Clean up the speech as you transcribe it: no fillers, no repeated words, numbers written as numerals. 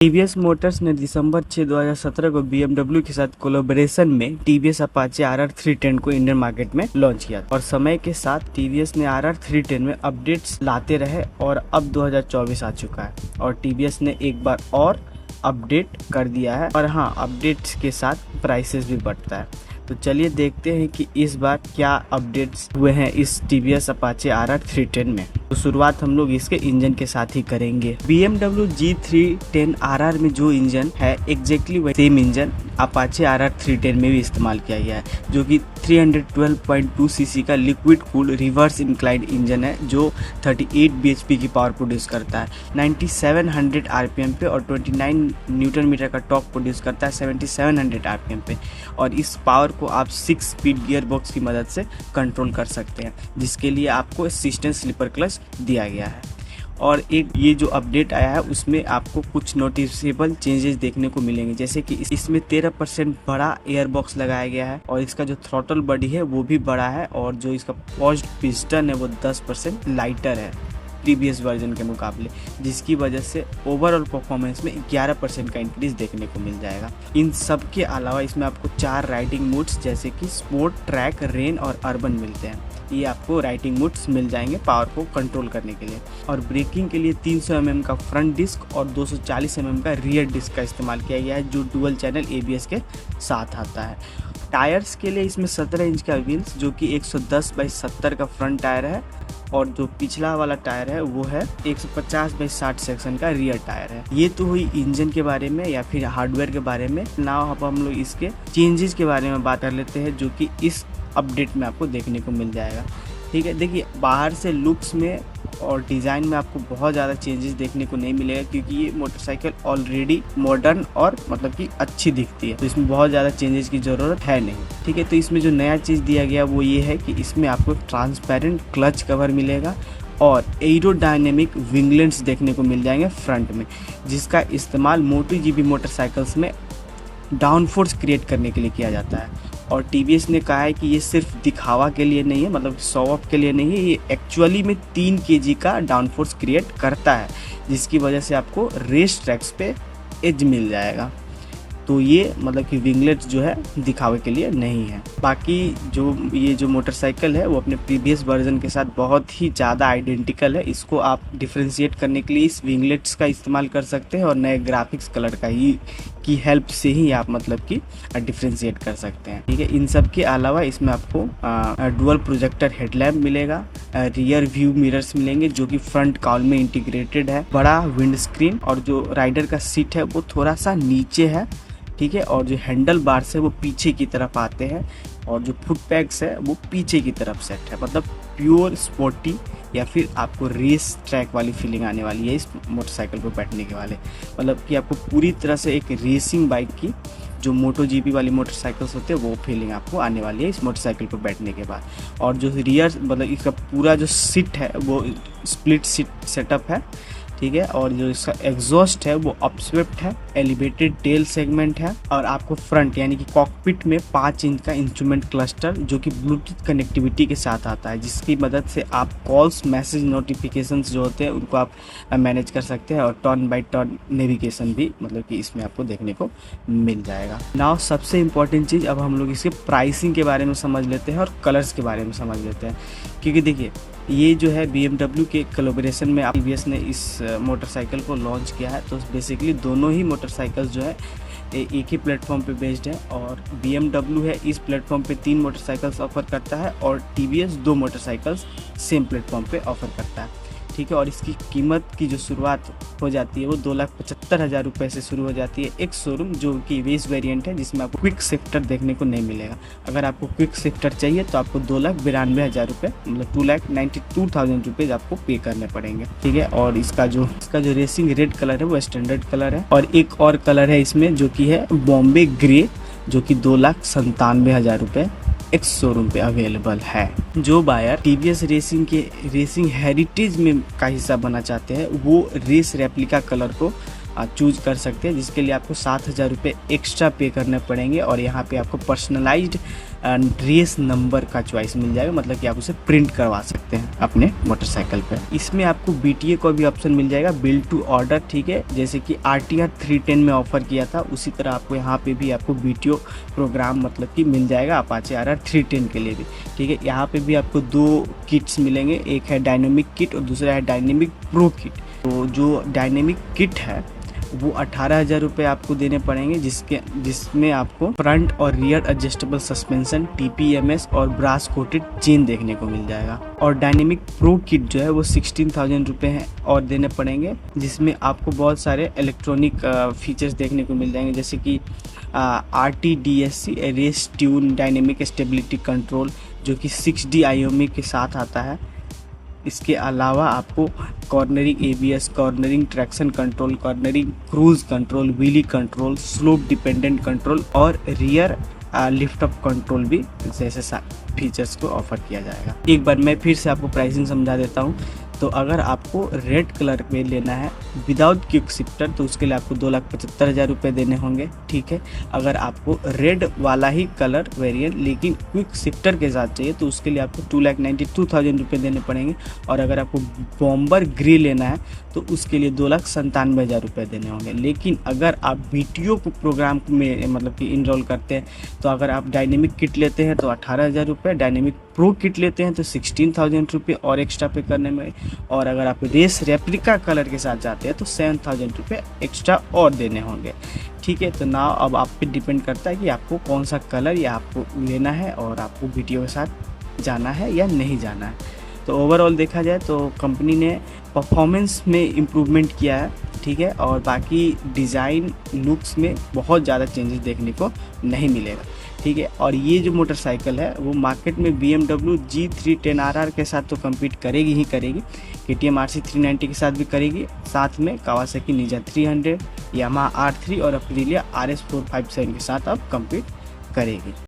TVS Motors ने दिसंबर 6, 2017 को BMW के साथ कोलैबोरेशन में टीवीएस अपाचे RR 310 को इंडियन मार्केट में लॉन्च किया और समय के साथ टीवीएस ने RR 310 में अपडेट्स लाते रहे और अब 2024 आ चुका है और टीवीएस ने एक बार और अपडेट कर दिया है और हाँ, अपडेट्स के साथ प्राइसेस भी बढ़ता है। तो चलिए देखते हैं कि इस बार क्या अपडेट्स हुए हैं इस टीवीएस अपाचे RR 310 में। तो शुरुआत हम लोग इसके इंजन के साथ ही करेंगे। BMW G310 RR में जो इंजन है एग्जैक्टली वही सेम इंजन अपाचे RR 310 में भी इस्तेमाल किया गया है, जो कि 312.2 सीसी का liquid cooled reverse inclined engine है जो 38 bhp की पावर प्रोड्यूस करता है 9700 आरपीएम पे और 29 न्यूटन मीटर का टॉर्क प्रोड्यूस करता है 7700 आरपीएम पे। और इस पावर को आप 6 स्पीड गियर बॉक्स की मदद से कंट्रोल कर सकते हैं, जिसके लिए आपको असिस्टेंट स्लीपर क्लच दिया गया है। और एक ये जो अपडेट आया है उसमें आपको कुछ नोटिसेबल चेंजेस देखने को मिलेंगे, जैसे कि इसमें 13% बड़ा एयर बॉक्स लगाया गया है और इसका जो थ्रॉटल बॉडी है वो भी बड़ा है और जो इसका फॉर्ज्ड पिस्टन है वो 10% लाइटर है प्रीवियस वर्जन के मुकाबले, जिसकी वजह से ओवरऑल परफॉर्मेंस में 11% का इंक्रीज देखने को मिल जाएगा। इन सब के अलावा इसमें आपको 4 राइडिंग मोड्स जैसे कि स्पोर्ट, ट्रैक, रेन और अर्बन मिलते हैं। ये आपको राइडिंग मोड्स मिल जाएंगे पावर को कंट्रोल करने के लिए। और ब्रेकिंग के लिए 300 mm का फ्रंट डिस्क और 240 mm का रियर डिस्क का इस्तेमाल किया गया है, जो डुअल चैनल ABS के साथ आता है। टायर्स के लिए इसमें 17 इंच का व्हील्स जो कि 110/70 का फ्रंट टायर है और जो पिछला वाला टायर है वो है 150/60 सेक्शन का रियर टायर है। ये तो हुई इंजन के बारे में या फिर हार्डवेयर के बारे में। नाउ अब हम लोग इसके चेंजेस के बारे में बात कर लेते हैं, जो कि इस अपडेट में आपको देखने को मिल जाएगा। ठीक है, देखिए बाहर से लुक्स में और डिज़ाइन में आपको बहुत ज़्यादा चेंजेस देखने को नहीं मिलेगा, क्योंकि ये मोटरसाइकिल ऑलरेडी मॉडर्न और मतलब कि अच्छी दिखती है, तो इसमें बहुत ज़्यादा चेंजेस की ज़रूरत है नहीं। ठीक है, तो इसमें जो नया चीज़ दिया गया वो ये है कि इसमें आपको ट्रांसपेरेंट क्लच कवर मिलेगा और एरोडायनेमिक विंगलेट्स देखने को मिल जाएंगे फ्रंट में, जिसका इस्तेमाल MotoGP मोटरसाइकिल्स में डाउनफोर्स क्रिएट करने के लिए किया जाता है। और TVS ने कहा है कि ये सिर्फ दिखावा के लिए नहीं है, मतलब शो ऑफ के लिए नहीं है, ये एक्चुअली में 3 kg का डाउनफोर्स क्रिएट करता है, जिसकी वजह से आपको रेस ट्रैक्स पे एज मिल जाएगा। तो ये मतलब कि विंगलेट्स जो है दिखावे के लिए नहीं है। बाकी ये जो मोटरसाइकिल है वो अपने प्रीवियस वर्जन के साथ बहुत ही ज़्यादा आइडेंटिकल है। इसको आप डिफ्रेंशिएट करने के लिए इस विंगलेट्स का इस्तेमाल कर सकते हैं और नए ग्राफिक्स कलर की हेल्प से ही आप मतलब कि डिफ्रेंशिएट कर सकते हैं। ठीक है, इन सब के अलावा इसमें आपको डुअल प्रोजेक्टर हेडलैम्प मिलेगा, रियर व्यू मिरर्स मिलेंगे जो कि फ्रंट कॉल में इंटीग्रेटेड है, बड़ा विंड स्क्रीन और जो राइडर का सीट है वो थोड़ा सा नीचे है। ठीक है, और जो हैंडल बार्स है वो पीछे की तरफ आते हैं और जो फुट पैक्स है वो पीछे की तरफ सेट है। मतलब प्योर स्पोर्टी या फिर आपको रेस ट्रैक वाली फीलिंग आने वाली है इस मोटरसाइकिल पर बैठने के वाले, मतलब कि आपको पूरी तरह से एक रेसिंग बाइक की जो MotoGP वाली मोटरसाइकिल्स होते हैं वो फीलिंग आपको आने वाली है इस मोटरसाइकिल पर बैठने के बाद। और जो रियर मतलब इसका पूरा जो सीट है वो स्प्लिट सीट सेटअप है। ठीक है, और जो इसका एग्जॉस्ट है वो अपस्वेप्ट है, एलिवेटेड टेल सेगमेंट है और आपको फ्रंट यानी कि कॉकपिट में 5 इंच का इंस्ट्रूमेंट क्लस्टर जो कि ब्लूटूथ कनेक्टिविटी के साथ आता है, जिसकी मदद से आप कॉल्स, मैसेज, नोटिफिकेशंस जो होते हैं उनको आप मैनेज कर सकते हैं और टर्न बाय टर्न नेविगेशन भी मतलब कि इसमें आपको देखने को मिल जाएगा। नाउ सबसे इम्पोर्टेंट चीज़, अब हम लोग इसके प्राइसिंग के बारे में समझ लेते हैं और कलर्स के बारे में समझ लेते हैं, क्योंकि देखिए ये जो है BMW के कोलैबोरेशन में TVS ने इस मोटरसाइकिल को लॉन्च किया है। तो बेसिकली दोनों ही मोटरसाइकिल्स जो है एक ही प्लेटफॉर्म पे बेस्ड है और BMW है इस प्लेटफॉर्म पे 3 मोटरसाइकिल्स ऑफर करता है और TVS 2 मोटरसाइकिल्स सेम प्लेटफॉर्म पे ऑफर करता है। ठीक है, और इसकी कीमत की जो शुरुआत हो जाती है वो 2,75,000 रुपये से शुरू हो जाती है। एक शोरूम जो कि बेस वेरिएंट है जिसमें आपको क्विक शिफ्टर देखने को नहीं मिलेगा। अगर आपको क्विक शिफ्टर चाहिए तो आपको 2,92,000 रुपये मतलब 2,92,000 रुपये आपको पे करने पड़ेंगे। ठीक है, और इसका जो रेसिंग रेड कलर है वो स्टैंडर्ड कलर है और एक और कलर है इसमें जो कि है बॉम्बे ग्रे, जो कि 2,97,000 रुपये एक शोरूम पे अवेलेबल है। जो बायर TVS रेसिंग हेरिटेज में का हिस्सा बनना चाहते हैं वो रेस रेप्लिका कलर को चूज कर सकते हैं, जिसके लिए आपको 7,000 रुपये एक्स्ट्रा पे करने पड़ेंगे और यहाँ पे आपको पर्सनलाइज्ड रेस नंबर का चॉइस मिल जाएगा, मतलब कि आप उसे प्रिंट करवा सकते हैं अपने मोटरसाइकिल पे। इसमें आपको BTA का भी ऑप्शन मिल जाएगा, बिल्ड टू ऑर्डर, ठीक है, जैसे कि RTR 310 में ऑफर किया था उसी तरह आपको यहाँ पे भी आपको BTO प्रोग्राम मतलब कि मिल जाएगा अपाचे RR 310 के लिए भी, ठीक है। यहाँ पे भी आपको 2 किट्स मिलेंगे, एक है डायनेमिक किट और दूसरा है डायनेमिक प्रो किट। तो जो डायनेमिक किट है वो 18,000 रुपये आपको देने पड़ेंगे, जिसमें आपको फ्रंट और रियर एडजस्टेबल सस्पेंशन, TPMS और ब्रास कोटेड चेन देखने को मिल जाएगा। और डायनेमिक प्रो किट जो है वो 16,000 रुपये है और देने पड़ेंगे, जिसमें आपको बहुत सारे इलेक्ट्रॉनिक फीचर्स देखने को मिल जाएंगे, जैसे कि RTDSC race tune dynamic stability control जो कि 6D IOMI के साथ आता है। इसके अलावा आपको cornering ABS, cornering traction control, cornering cruise control, wheelie control, slope dependent control और रियर लिफ्ट अप कंट्रोल भी जैसे फीचर्स को ऑफर किया जाएगा। एक बार मैं फिर से आपको प्राइसिंग समझा देता हूँ। तो अगर आपको रेड कलर में लेना है विदाउट क्विक शिफ्टर तो उसके लिए आपको 2,75,000 रुपये देने होंगे, ठीक है। अगर आपको रेड वाला ही कलर वेरिएंट लेकिन क्विक शिफ्टर के साथ चाहिए तो उसके लिए आपको 2,92,000 रुपये देने पड़ेंगे। और अगर आपको बॉम्बर ग्रे लेना है तो उसके लिए 2,97,000 रुपये देने होंगे। लेकिन अगर आप BTO प्रोग्राम में मतलब कि इनरोल करते हैं तो अगर आप डायनेमिक किट लेते हैं तो 18,000 रुपये, डायनेमिक प्रो किट लेते हैं तो 16,000 रुपये और एक्स्ट्रा पे करने में, और अगर आप रेस रेप्लिका कलर के साथ जाते हैं तो 7,000 रुपये एक्स्ट्रा और देने होंगे, ठीक है। तो ना अब आप पे डिपेंड करता है कि आपको कौन सा कलर या आपको लेना है और आपको BTO के साथ जाना है या नहीं जाना है। तो ओवरऑल देखा जाए तो कंपनी ने परफॉर्मेंस में इम्प्रूवमेंट किया है, ठीक है, और बाकी डिज़ाइन लुक्स में बहुत ज़्यादा चेंजेस देखने को नहीं मिलेगा, ठीक है। और ये जो मोटरसाइकिल है वो मार्केट में BMW G310RR के साथ तो कम्पीट करेगी ही करेगी, KTM RC 390 के साथ भी करेगी, साथ में कावासाकी निंजा 300, यामाहा R3 और अप्रिलिया RS 457 के साथ अब कम्पीट करेगी।